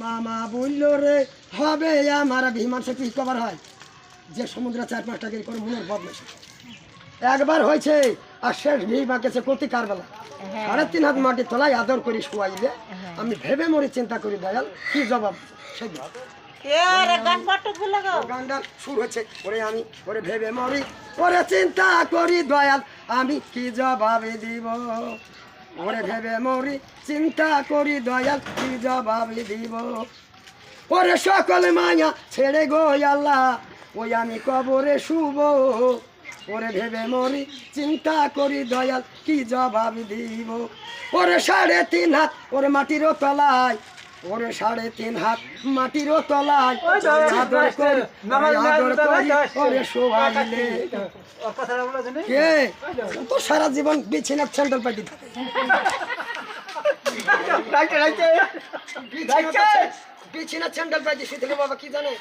মামা বলল রে হবে আমার বিমান সে কি কবার হয় যে সমুদ্র 4-5 টাকা করে মনের বদমাইশ একবার হয়েছে আর শেষ বিমা গেছে কতি কারবেলা 3.5 হাত মাটি তলায় আদর করে শুয়াইলে আমি ভেবে মরি চিন্তা করি দয়াল কি জবাব সেই গানটা শুরু হচ্ছে ওরে আমি ওরে ভেবে মরি ওরে চিন্তা করি দয়াল আমি কি জবাব দিব ওরে ভেবে মরি চিন্তা করি দয়াল কি জবাব দিব ওরে সকল মায়া ছেড়ে গো আল্লাহ ওই আমি কবরে শুভ ওরে ভেবে মরি চিন্তা করি দয়াল কি জবাব দিব ওরে 3.5 হাত ওরে মাটির তলায় ওরে 3.5 হাত মাটির তলায় আদর করি ওরে শোয়াইলে কে তো সারা জীবন বিছানার স্যান্ডেল পাইতে থাকে বিছানার স্যান্ডেল পাইতে শুধু বাবা কি জানে